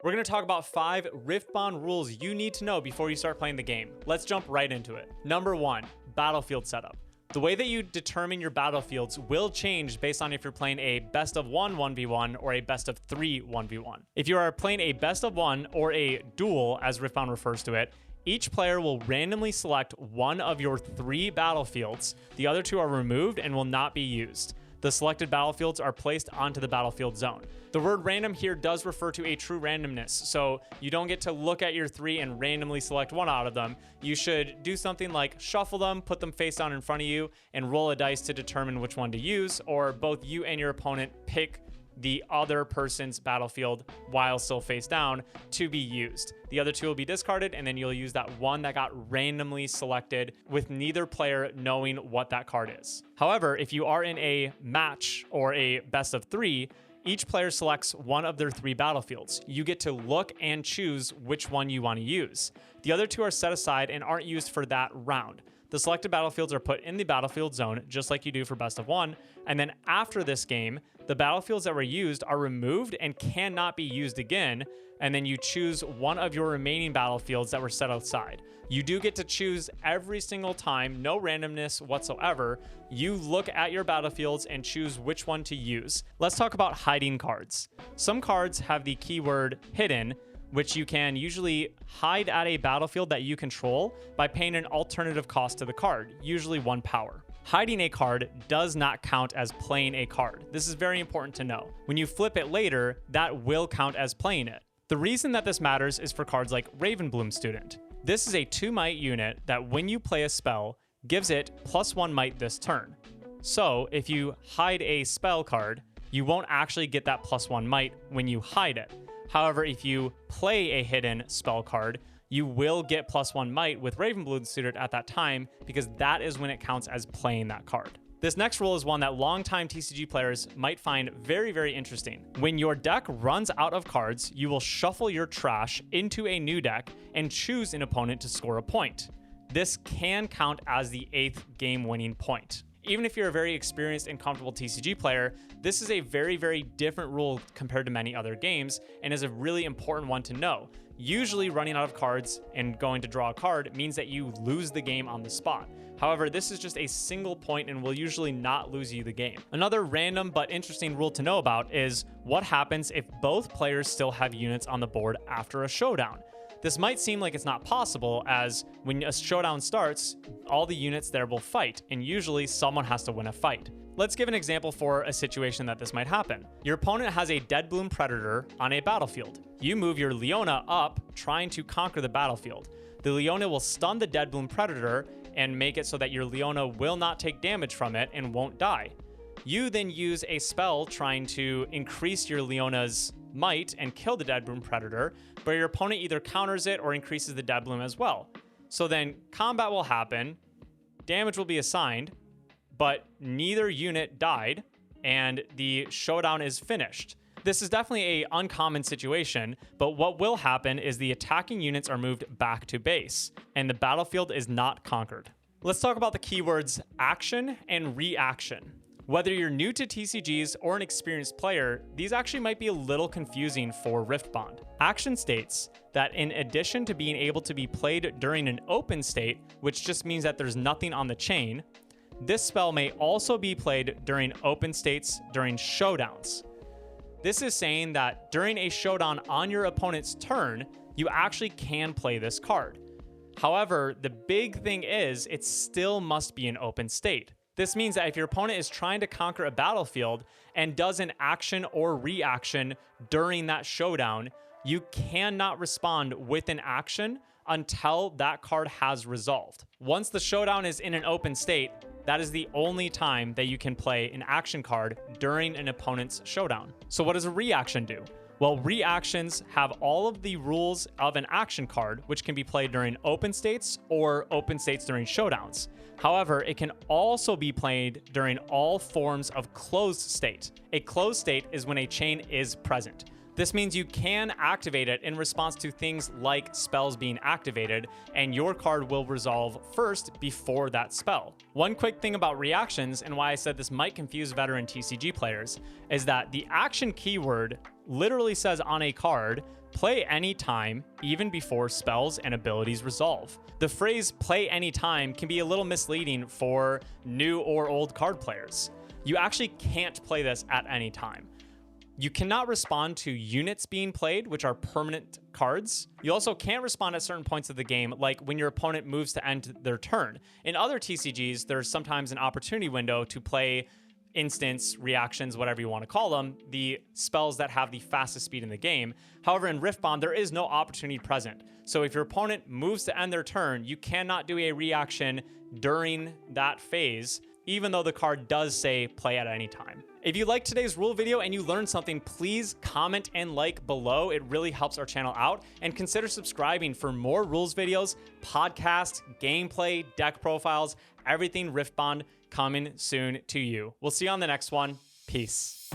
We're going to talk about 5 Riftbound rules you need to know before you start playing the game. Let's jump right into it. Number 1, battlefield setup. The way that you determine your battlefields will change based on if you're playing a best of 1 1v1 or a best of 3 1v1. If you are playing a best of 1 or a duel, as Riftbound refers to it, each player will randomly select one of your 3 battlefields. The other 2 are removed and will not be used. The selected battlefields are placed onto the battlefield zone. The word random here does refer to a true randomness, so you don't get to look at your 3 and randomly select one out of them. You should do something like shuffle them, put them face down in front of you, and roll a dice to determine which one to use, or both you and your opponent pick the other person's battlefield while still face down to be used. The other 2 will be discarded, and then you'll use that one that got randomly selected with neither player knowing what that card is. However, if you are in a match or a best of 3, each player selects one of their 3 battlefields. You get to look and choose which one you want to use. The other 2 are set aside and aren't used for that round. The selected battlefields are put in the battlefield zone, just like you do for best of 1. And then after this game, the battlefields that were used are removed and cannot be used again. And then you choose one of your remaining battlefields that were set outside. You do get to choose every single time, no randomness whatsoever. You look at your battlefields and choose which one to use. Let's talk about hiding cards. Some cards have the keyword hidden, which you can usually hide at a battlefield that you control by paying an alternative cost to the card, usually 1 power. Hiding a card does not count as playing a card. This is very important to know. When you flip it later, that will count as playing it. The reason that this matters is for cards like Ravenbloom Student. This is a 2 might unit that when you play a spell, gives it +1 might this turn. So if you hide a spell card, you won't actually get that +1 might when you hide it. However, if you play a hidden spell card, you will get +1 might with Ravenbloom Student at that time, because that is when it counts as playing that card. This next rule is one that longtime TCG players might find very, very interesting. When your deck runs out of cards, you will shuffle your trash into a new deck and choose an opponent to score a point. This can count as the 8th game-winning point. Even if you're a very experienced and comfortable TCG player, this is a very, very different rule compared to many other games and is a really important one to know. Usually running out of cards and going to draw a card means that you lose the game on the spot. However, this is just a single point and will usually not lose you the game. Another random but interesting rule to know about is what happens if both players still have units on the board after a showdown. This might seem like it's not possible, as when a showdown starts, all the units there will fight, and usually someone has to win a fight. Let's give an example for a situation that this might happen. Your opponent has a Deadbloom Predator on a battlefield. You move your Leona up, trying to conquer the battlefield. The Leona will stun the Deadbloom Predator and make it so that your Leona will not take damage from it and won't die. You then use a spell trying to increase your Leona's might and kill the Deadbloom Predator, but your opponent either counters it or increases the Deadbloom as well. So then combat will happen, damage will be assigned, but neither unit died, and the showdown is finished. This is definitely an uncommon situation, but what will happen is the attacking units are moved back to base, and the battlefield is not conquered. Let's talk about the keywords action and reaction. Whether you're new to TCGs or an experienced player, these actually might be a little confusing for Riftbound. Action states that in addition to being able to be played during an open state, which just means that there's nothing on the chain, this spell may also be played during open states during showdowns. This is saying that during a showdown on your opponent's turn, you actually can play this card. However, the big thing is it still must be an open state. This means that if your opponent is trying to conquer a battlefield and does an action or reaction during that showdown, you cannot respond with an action until that card has resolved. Once the showdown is in an open state, that is the only time that you can play an action card during an opponent's showdown. So what does a reaction do? Well, reactions have all of the rules of an action card, which can be played during open states or open states during showdowns. However, it can also be played during all forms of closed state. A closed state is when a chain is present. This means you can activate it in response to things like spells being activated, and your card will resolve first before that spell. One quick thing about reactions, and why I said this might confuse veteran TCG players, is that the action keyword literally says on a card play anytime, even before spells and abilities resolve. The phrase play anytime can be a little misleading for new or old card players. You actually can't play this at any time. You cannot respond to units being played, which are permanent cards. You also can't respond at certain points of the game, like when your opponent moves to end their turn. In other TCGs, there's sometimes an opportunity window to play instants, reactions, whatever you want to call them, the spells that have the fastest speed in the game. However, in Riftbound, there is no opportunity present. So if your opponent moves to end their turn, you cannot do a reaction during that phase, even though the card does say play at any time. If you liked today's rule video and you learned something, please comment and like below. It really helps our channel out. And consider subscribing for more rules videos, podcasts, gameplay, deck profiles, everything Riftbound coming soon to you. We'll see you on the next one. Peace.